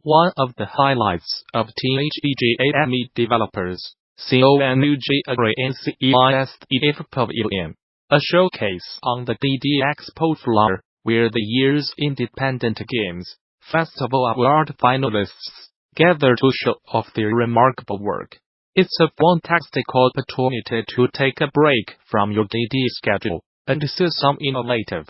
One of the highlights of THEGAME developers, CONUGAGRANCEIS the Pavilion, a showcase on the DD Expo floor, where the year's Independent Games Festival Award finalists gather to show off their remarkable work. It's a fantastic opportunity to take a break from your DD schedule and see some innovative,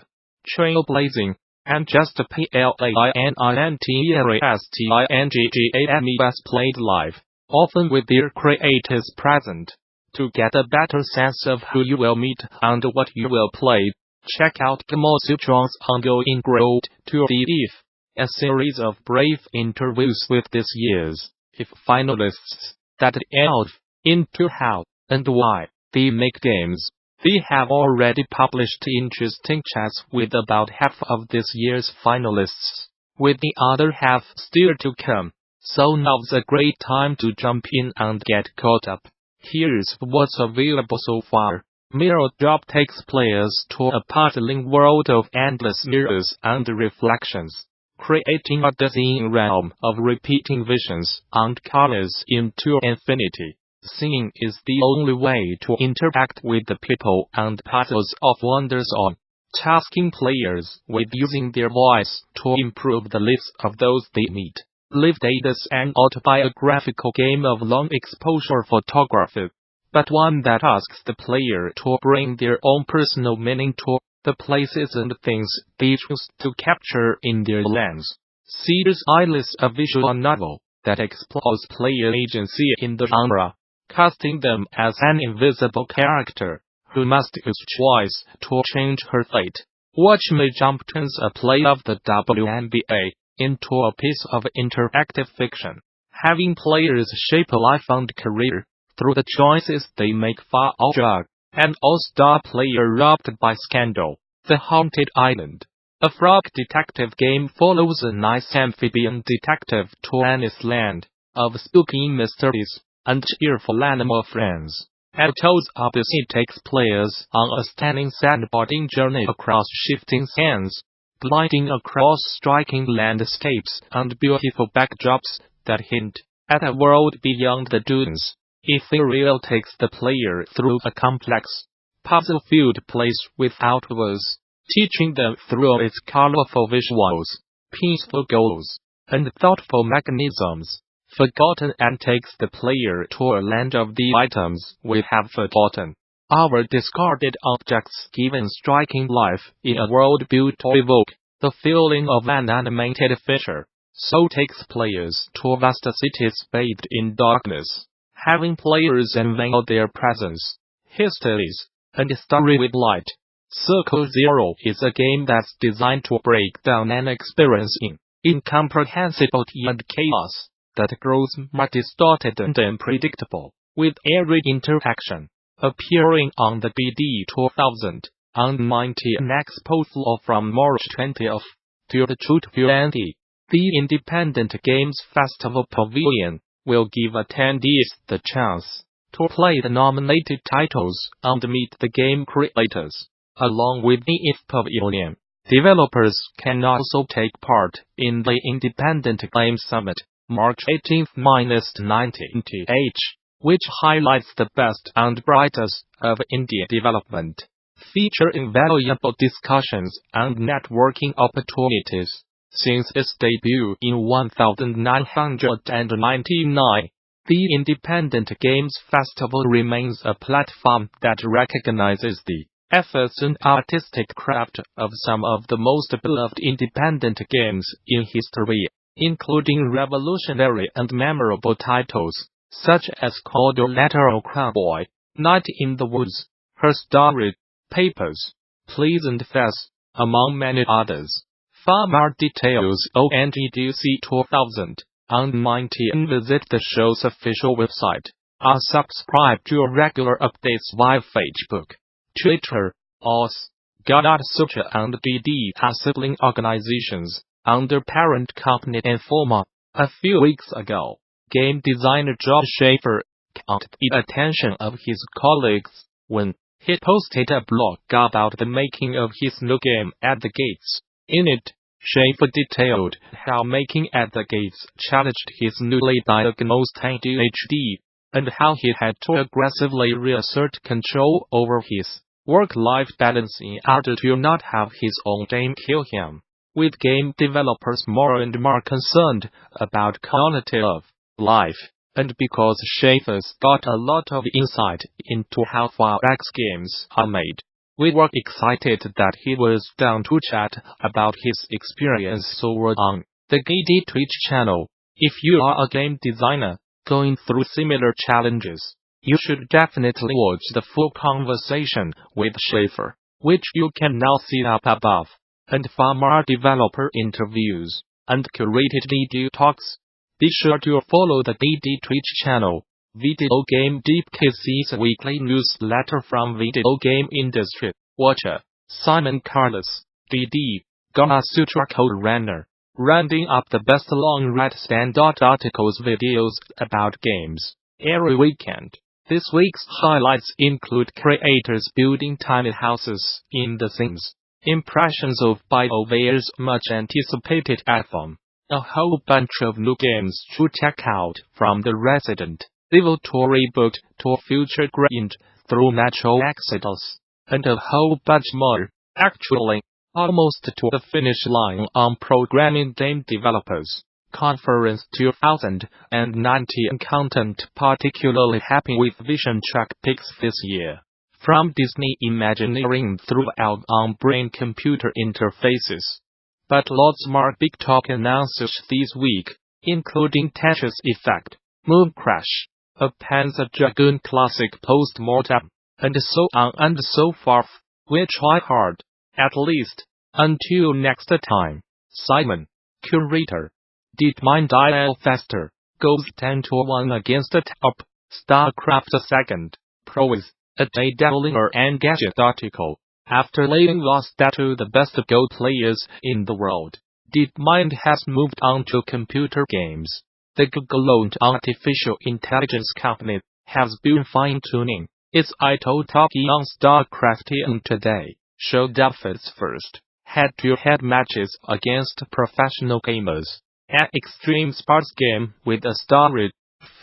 trailblazing, and just PLANINTERESTINGGAMEs played live, often with their creators present. To get a better sense of who you will meet and what you will play, check out Gamasutra's ongoing Road to the IF, a series of brave interviews with this year's IF finalists that delve into how and why they make games. They have already published interesting chats with about half of this year's finalists, with the other half still to come. So now's a great time to jump in and get caught up. Here's what's available so far. Mirror Drop takes players to a puzzling world of endless mirrors and reflections, creating a dizzying realm of repeating visions and colors into infinity. Seeing is the only way to interact with the people and puzzles of Wonders On, tasking players with using their voice to improve the lives of those they meet. Lived is an autobiographical game of long exposure photography, but one that asks the player to bring their own personal meaning to the places and things they choose to capture in their lens. Sears Eyeless, a visual novel that explores player agency in the genre, casting them as an invisible character who must use choice to change her fate. Watch Me Jump turns a play of the WNBA into a piece of interactive fiction, having players shape a life and career through the choices they make for a drug. An all-star player robbed by scandal. The Haunted Island, a frog detective game, follows a nice amphibian detective to Annie's land of spooky mysteries and cheerful animal friends. At Toad's Abyss, it takes players on a stunning sandboarding journey across shifting sands, gliding across striking landscapes and beautiful backdrops that hint at a world beyond the dunes. Ethereal takes the player through a complex, puzzle-filled place without words, teaching them through its colorful visuals, peaceful goals, and thoughtful mechanisms. Forgotten and takes the player to a land of the items we have forgotten. Our discarded objects given striking life in a world built to evoke the feeling of an animated feature. So takes players to vast cities bathed in darkness, having players unveil their presence, histories, and story with light. Circle Zero is a game that's designed to break down an experience in incomprehensibility and chaos that grows more distorted and unpredictable with every interaction. Appearing on the BD 2019 Expo floor from March 20th to the 20th, the Independent Games Festival Pavilion will give attendees the chance to play the nominated titles and meet the game creators. Along with the IF Pavilion, developers can also take part in the Independent Games Summit, March 18th-19th, which highlights the best and brightest of indie development, featuring valuable discussions and networking opportunities. Since its debut in 1999, the Independent Games Festival remains a platform that recognizes the efforts and artistic craft of some of the most beloved independent games in history, including revolutionary and memorable titles such as Quadrilateral Cowboy, Night in the Woods, Her Story, Papers, Please and Fess, among many others. For more details on NGDC 2019, visit the show's official website, or subscribe to regular updates via Facebook, Twitter, OS, Gamasutra and DD are sibling organizations under parent company Informa. A few weeks ago, game designer Josh Schaefer caught the attention of his colleagues when he posted a blog about the making of his new game At the Gates. In it, Schaefer detailed how making at the gates challenged his newly diagnosed ADHD, and how he had to aggressively reassert control over his work-life balance in order to not have his own game kill him. With game developers more and more concerned about quality of life, and because Schaefer's got a lot of insight into how FireX games are made, we were excited that he was down to chat about his experience over on the GD Twitch channel. If you are a game designer going through similar challenges, you should definitely watch the full conversation with Schaefer, which you can now see up above, and far more developer interviews and curated video talks. Be sure to follow the GD Twitch channel. Video Game Deep KC's weekly newsletter from video game industry watcher Simon Carlos, DD, Gamasutra Code Runner, rounding up the best long-read standout articles videos about games every weekend. This week's highlights include creators building tiny houses in The Sims, impressions of BioWare's much-anticipated Anthem, a whole bunch of new games to check out from the Resident Evil 2 reboot to FutureGrind through natural exodus, and a whole bunch more, actually, almost to the finish line on Programming Game Developers Conference 2019 content. Particularly happy with Vision Track picks this year, from Disney Imagineering throughout on brain-computer interfaces. But lots more big talk announcements this week, including Tetris Effect, Moon Crash, a Panzer Dragoon classic postmortem, and so on and so forth. We'll try hard, at least. Until next time, Simon, curator. Did mine die faster? Goes 10-1 against the top. StarCraft 2nd. Pros. A Dabbler and Gadget article. After laying lost to the best Go players in the world, DeepMind has moved on to computer games. The Google-owned artificial intelligence company has been fine-tuning its italki on StarCraft, and today showed off its first head-to-head matches against professional gamers. An extreme sports game with a story.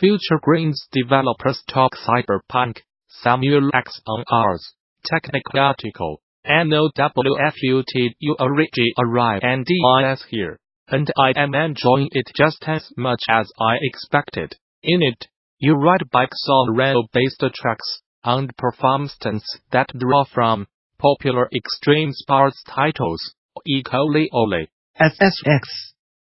FutureGrind's developers talk cyberpunk. Samuel X on Ars Technical article. NOWFUTU arrive and DIS here, and I am enjoying it just as much as I expected. In it, you ride bikes on rail-based tracks, and perform stunts that draw from popular extreme sports titles, Equally Ole, SSX,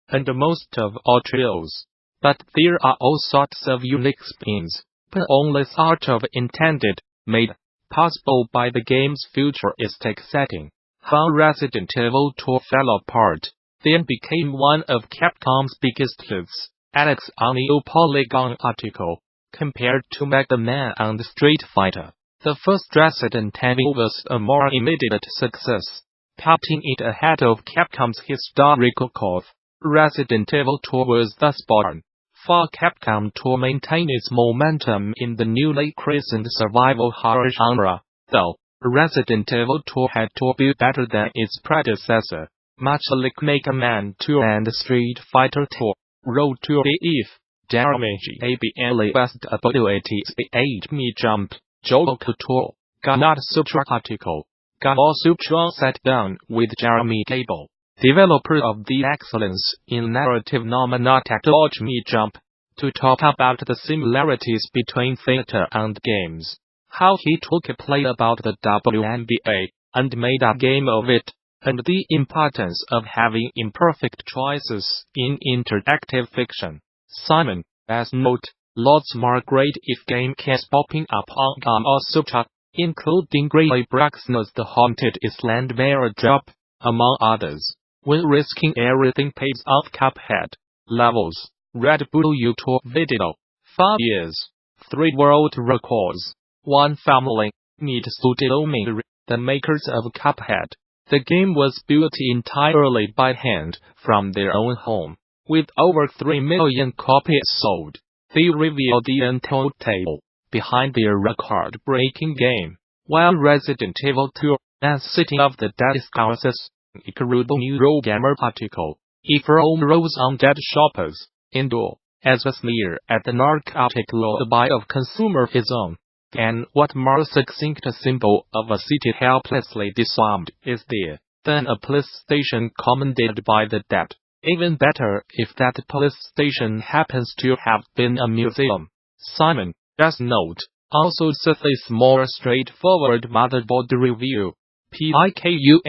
and most of all trails. But there are all sorts of unique spins, but only sort of intended, made possible by the game's futuristic setting. How Resident Evil 2 fell apart, then became one of Capcom's biggest hits. Alex on the Polygon article. Compared to Mega Man and Street Fighter, the first Resident Evil was a more immediate success, putting it ahead of Capcom's historical curve. Resident Evil 2 was thus born, for Capcom to maintain its momentum in the newly christened survival horror genre. Though, Resident Evil 2 had to be better than its predecessor, much like Mega Man 2 and Street Fighter 2. Road to IGF, Jeremy Gable West WATCH Me Jump, Joel Couture, Gamasutra article. Gamasutra sat down with Jeremy Gable, developer of the Excellence in Narrative Untitled Chapter, to talk about the similarities between theater and games, how he took a play about the WNBA and made a game of it, and the importance of having imperfect choices in interactive fiction. Simon, as note, lots more great if game cast popping up on Gamasutra, including Gray Bruxner's The Haunted Island Mirror Drop, among others. When risking everything pays off Cuphead. Levels. Red Bull YouTube video. 5 years. 3 world records. 1 family. Meet Studio Miri, the makers of Cuphead. The game was built entirely by hand from their own home, with over 3 million copies sold. They revealed the untold tale behind their record-breaking game. While Resident Evil 2, and City of the Dead discusses incredible Eurogamer article. If Rome rose on dead shoppers, indoor, as a sneer at the narcotic lullaby of consumerism, then what more succinct symbol of a city helplessly disarmed is there than a police station commanded by the dead? Even better if that police station happens to have been a museum. Simon, just note, also this more straightforward motherboard review. PIKUNIKU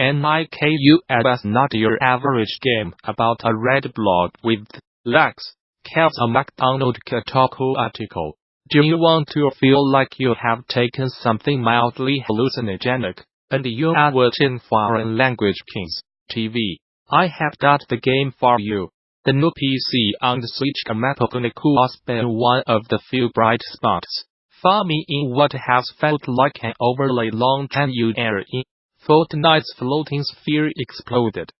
not your average game about a red blob with legs, caps a McDonald Kotaku article. Do you want to feel like you have taken something mildly hallucinogenic, and you are watching foreign language Kings TV? I have got the game for you. The new PC on the Switch Gamasutra has been one of the few bright spots for me in what has felt like an overly long tenured era in Fortnite's floating sphere exploded.